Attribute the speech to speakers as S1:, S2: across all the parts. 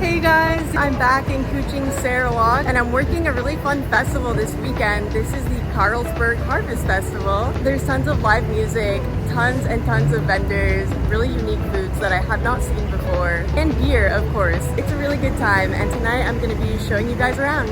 S1: Hey guys, I'm back in Kuching, Sarawak, and I'm working a really fun festival this weekend. This is the Carlsberg Harvest Festival. There's tons of live music, tons and tons of vendors, really unique foods that I have not seen before, and beer, of course. It's a really good time, and tonight I'm going to be showing you guys around.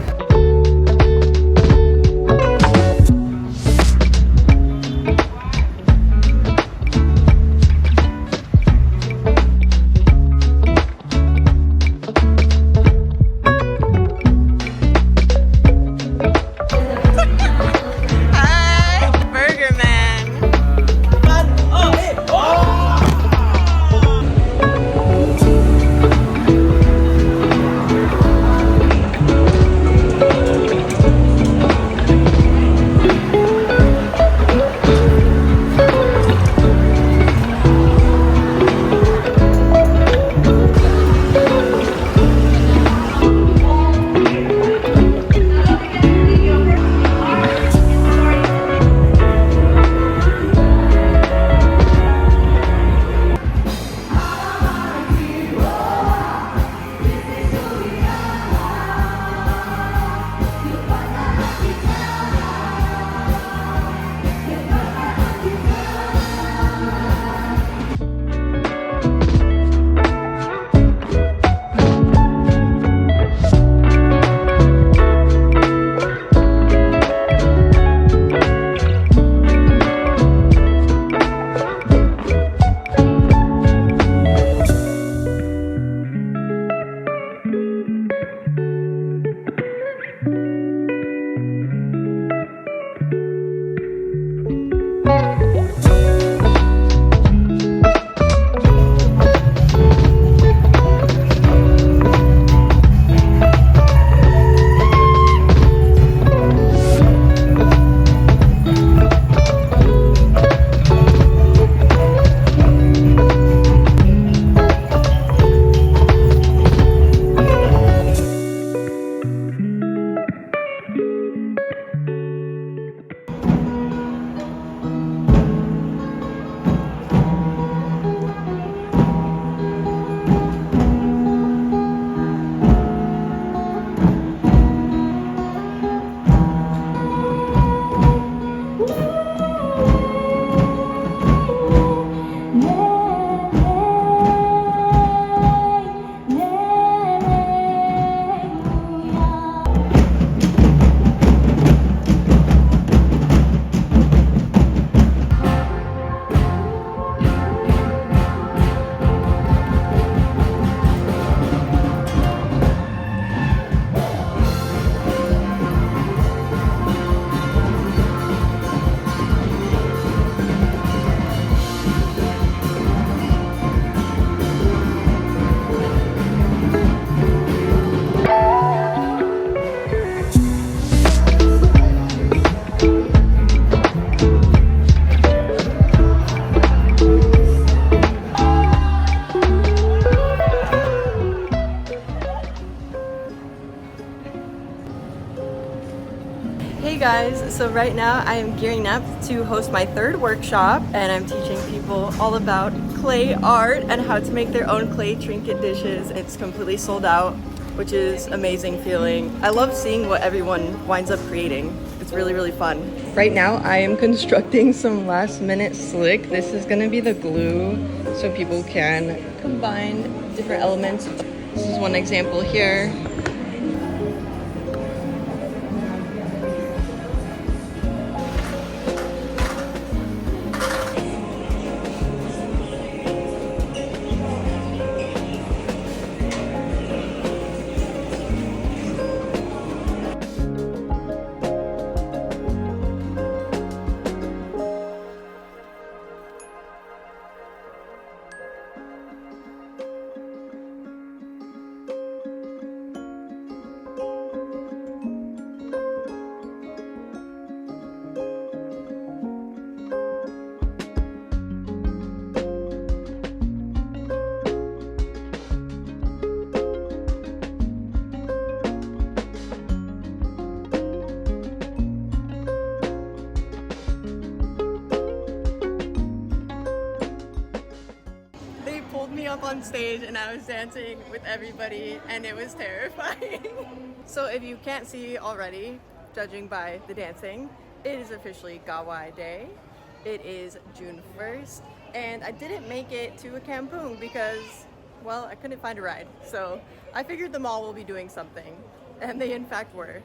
S1: Hey guys, so right now I am gearing up to host my third workshop, and I'm teaching people all about clay art and how to make their own clay trinket dishes. It's completely sold out, which is amazing feeling. I love seeing what everyone winds up creating. It's really, really fun. Right now I am constructing some last minute slick. This is gonna be the glue so people can combine different elements. This is one example here. on stage and I was dancing with everybody and it was terrifying. So if you can't see already, judging by the dancing, it is officially Gawai Day. It is June 1st and I didn't make it to a kampung because, well, I couldn't find a ride. So I figured the mall will be doing something, and they in fact were.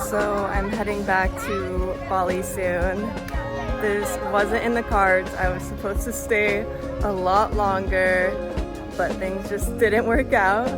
S1: So I'm heading back to Bali soon. This wasn't in the cards. I was supposed to stay a lot longer, but things just didn't work out.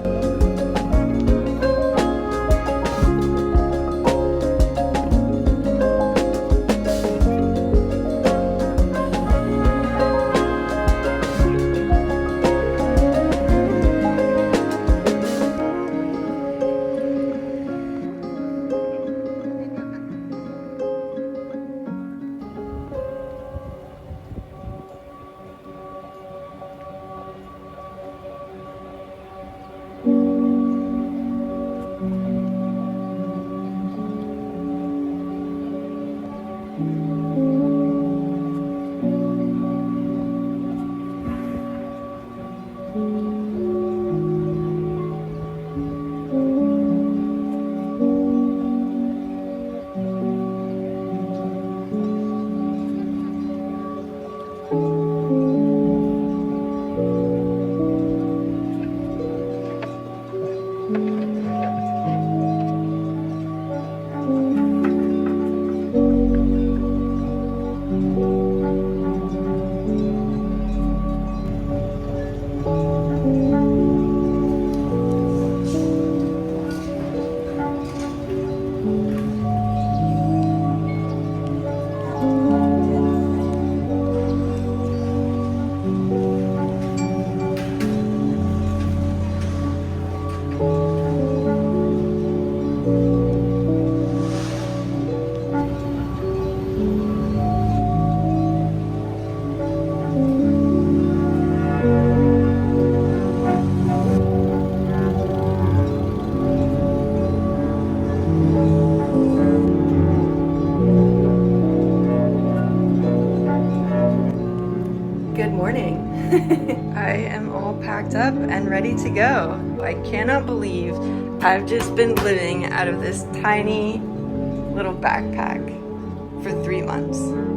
S1: Good morning. I am all packed up and ready to go. I cannot believe I've just been living out of this tiny little backpack for 3 months.